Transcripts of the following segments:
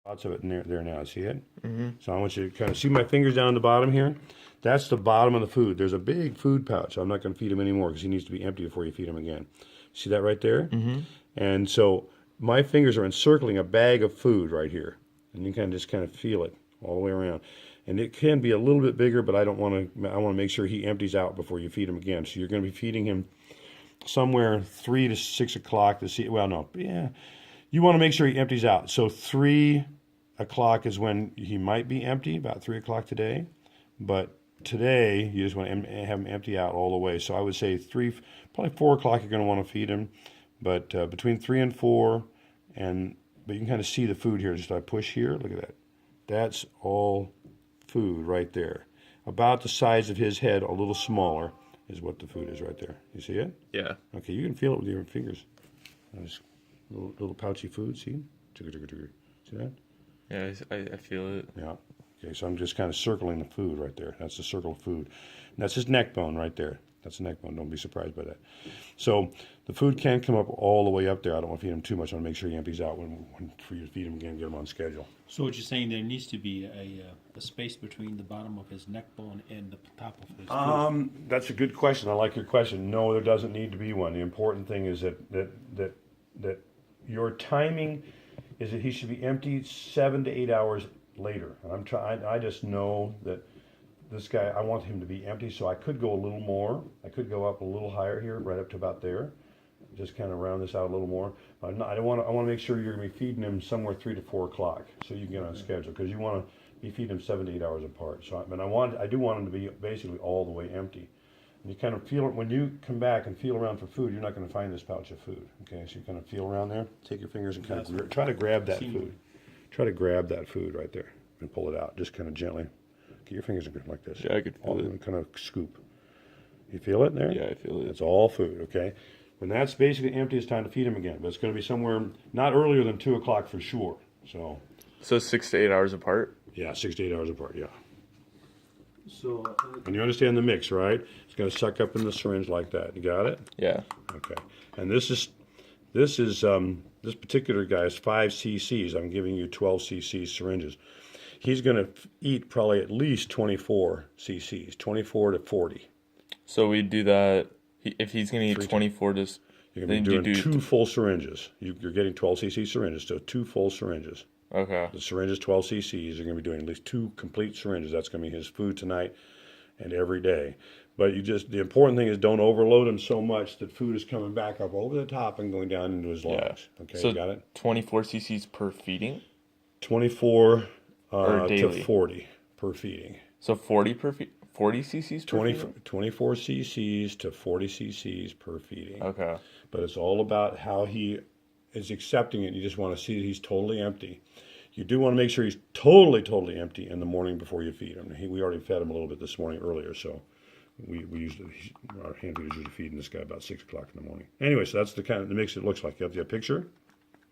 Lots of it in there now. See it? Mm-hmm. So I want you to kind of see my fingers down the bottom here. That's the bottom of the food. There's a big food pouch. I'm not going to feed him anymore because he needs to be empty before you feed him again. See that right there? Mm-hmm. And so my fingers are encircling a bag of food right here. And you can just kind of feel it all the way around. And it can be a little bit bigger, but I want to make sure he empties out before you feed him again. So you're going to be feeding him somewhere 3 to 6 o'clock to see. Well, no, yeah. You want to make sure he empties out. So 3 o'clock is when he might be empty, about 3 o'clock today. But today, you just want to have him empty out all the way. So I would say probably 4 o'clock you're going to want to feed him. But between 3 and 4, but you can kind of see the food here. Just I push here, look at that. That's all food right there. About the size of his head, a little smaller, is what the food is right there. You see it? Yeah. Okay, you can feel it with your fingers. Just little pouchy food, see? See that? Yeah, I feel it. Yeah. Okay, so I'm just kind of circling the food right there. That's the circle of food. And that's his neck bone right there. That's the neck bone. Don't be surprised by that. So the food can come up all the way up there. I don't want to feed him too much. I want to make sure he empties out for you to feed him again, get him on schedule. So what you're saying, there needs to be a space between the bottom of his neck bone and the top of his foot. That's a good question. I like your question. No, there doesn't need to be one. The important thing is that your timing is that he should be empty 7 to 8 hours later. And I just know that this guy, I want him to be empty, so I could go a little more. I could go up a little higher here, right up to about there. Just kind of round this out a little more. I want to make sure you're going to be feeding him somewhere 3 to 4 o'clock, so you can get on schedule, because you want to be feeding him 7 to 8 hours apart. So, I do want him to be basically all the way empty. And you kind of feel it when you come back and feel around for food. You're not going to find this pouch of food. Okay, so you kind of feel around there. Take your fingers and kind of try to grab that food. Try to grab that food right there and pull it out, just kind of gently. Get your fingers like this. Yeah, I could feel it. Kind of scoop. You feel it there? Yeah, I feel it. It's all food, okay? When that's basically empty, it's time to feed him again. But it's going to be somewhere not earlier than 2 o'clock for sure. So 6 to 8 hours apart? Yeah, 6 to 8 hours apart, yeah. So, and you understand the mix, right? It's going to suck up in the syringe like that. You got it? Yeah. Okay. And this particular guy is 5 cc's. I'm giving you 12 cc syringes. He's going to eat probably at least 24 cc's, 24 to 40. So we do that if he's going to eat 24 to... You're going to be doing 2 full syringes. You're getting 12 cc syringes, so 2 full syringes. Okay. The syringe is 12 cc's. You're going to be doing at least 2 complete syringes. That's going to be his food tonight and every day. But the important thing is don't overload him so much that food is coming back up over the top and going down into his lungs. Yeah. Okay, so you got it? 24 cc's per feeding? 24 or daily? to 40 per feeding. So 40 cc's per feeding? 24 cc's to 40 cc's per feeding. Okay. But it's all about how he is accepting it. You just want to see that he's totally empty. You do want to make sure he's totally empty in the morning before you feed him. We already fed him a little bit this morning earlier, so our hand feed is usually feeding this guy about 6 o'clock in the morning. Anyway, so that's the kind of the mix it looks like. You have the picture?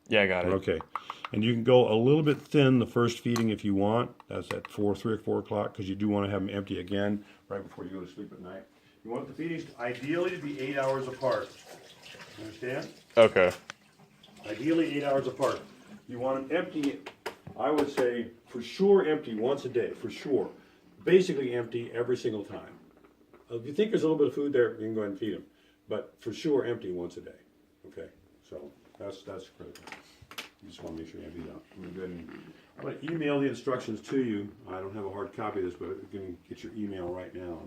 Yeah, I got it. Okay. And you can go a little bit thin the first feeding if you want. That's at 3 or 4 o'clock, because you do want to have them empty again right before you go to sleep at night. You want the feedings ideally to be 8 hours apart. You understand? Okay. Ideally 8 hours apart. You want them empty, I would say, for sure empty once a day, for sure. Basically empty every single time. If you think there's a little bit of food there, you can go ahead and feed them. But for sure empty once a day. Okay? So that's critical. You just want to make sure you empty it out. I'm going to email the instructions to you. I don't have a hard copy of this, but you can get your email right now.